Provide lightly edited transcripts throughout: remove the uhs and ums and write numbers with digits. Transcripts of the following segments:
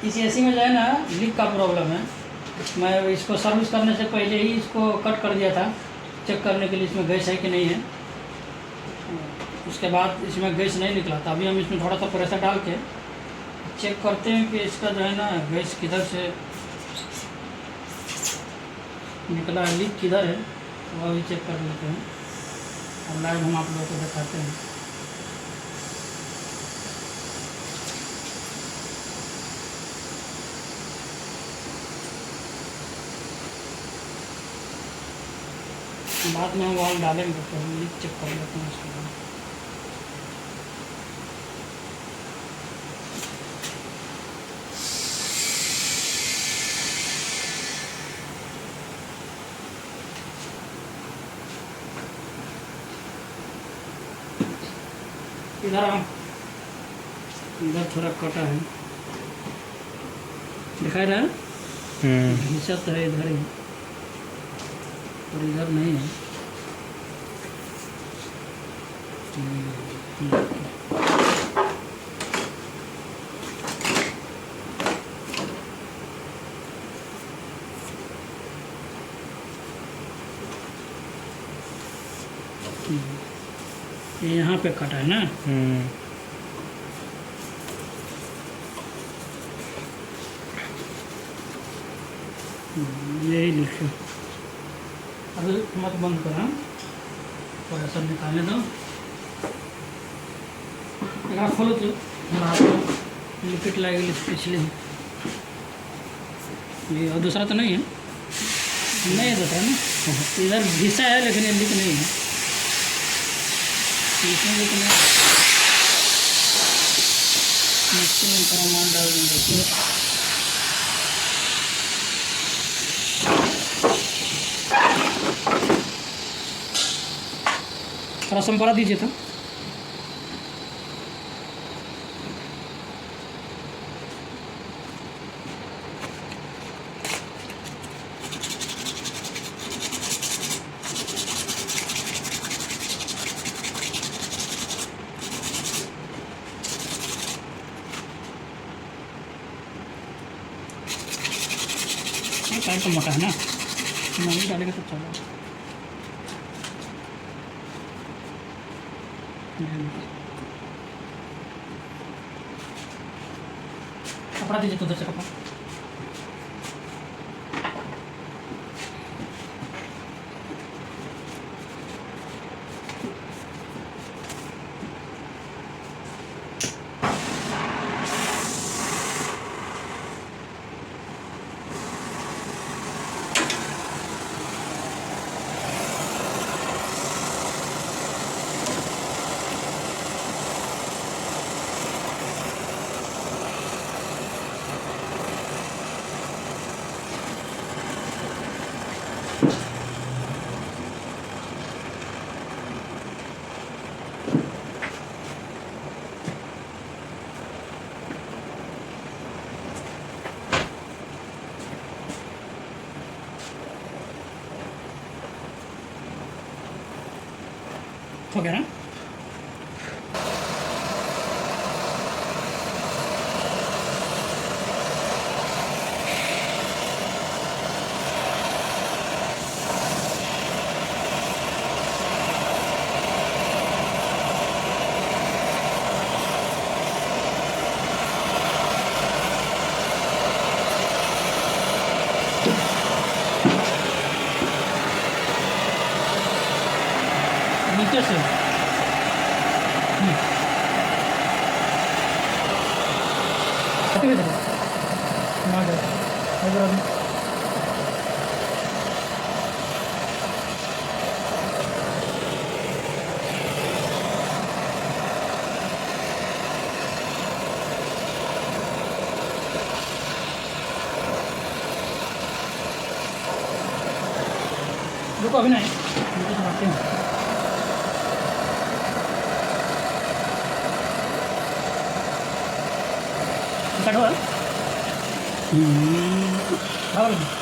इस एसी में जो है ना लीक का प्रॉब्लम है। मैं इसको सर्विस करने से पहले ही इसको कट कर दिया था, चेक करने के लिए इसमें गैस है कि नहीं है। उसके बाद इसमें गैस नहीं निकला था। अभी हम इसमें थोड़ा सा प्रेशर डाल के चेक करते हैं कि इसका जो है ना गैस किधर से निकला है, लीक किधर है, वो भी चेक कर लेते हैं और लाइव हम आप लोगों को दिखाते हैं। बाद में हम वॉल डालेंगे तो हम लीक चेक कर लेते हैं उसके बाद। इधर आओ, इधर थोड़ा कटा है, दिखाई रहा है हिस्सा तो है इधर ही और इधर नहीं है। ये यहाँ पे कटा है ना। यही लिखो। अभी मत बंद करो, थोड़ा सा निकालने दो। एक खोलो तो लिक्विड लगेगी पिछले ये, और दूसरा तो नहीं है, नहीं है दूसरा ना। इधर घिसा है लेकिन ये लीक नहीं है, इसमें लीक नहीं। मिक्सी में सामान डाल देंगे। थोड़ा संपरा दीजिए था। टाइम तो मोटा है ना, नहीं डालेगा तो चलो। कपड़ा दीजिए तो उधर से कपड़ा। हो गया ना। नीचे से रुको, अभी नहीं, नीचे से आते हैं। कट हुआ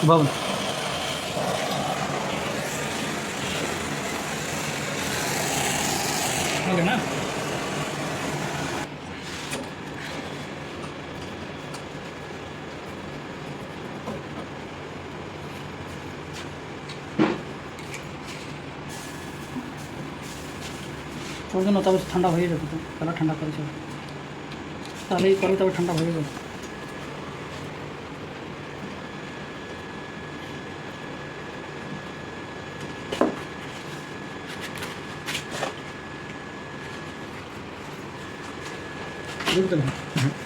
बाबू हो गया ना। थोड़ा तब ठंडा हो जाए तो पहले ठंडा कर ताले ही करो तब ठंडा हो जाए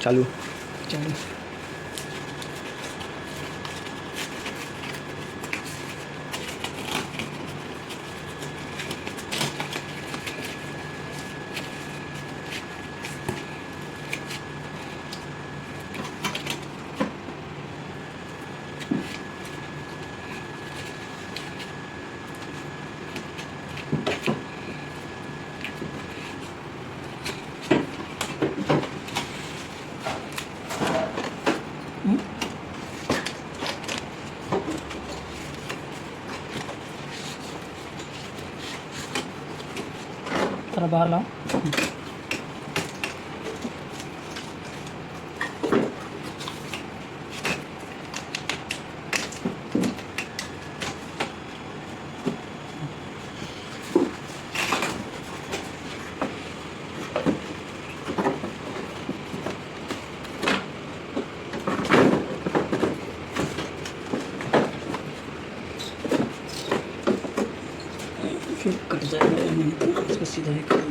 चालू चलो थोड़ा बाहर लाओ फिर कट जाएगा इसको सीधा ही कर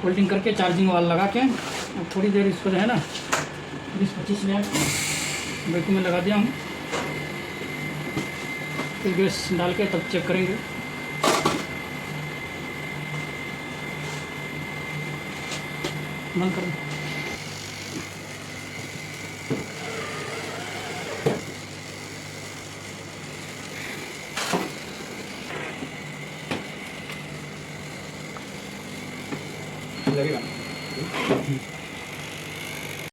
होल्डिंग करके चार्जिंग वाला लगा के अब थोड़ी देर इसको जो है ना 20-25 मिनट बैटरी में लगा दिया हूँ फिर गैस डाल के तब चेक करेंगे बंद कर दो लगेगा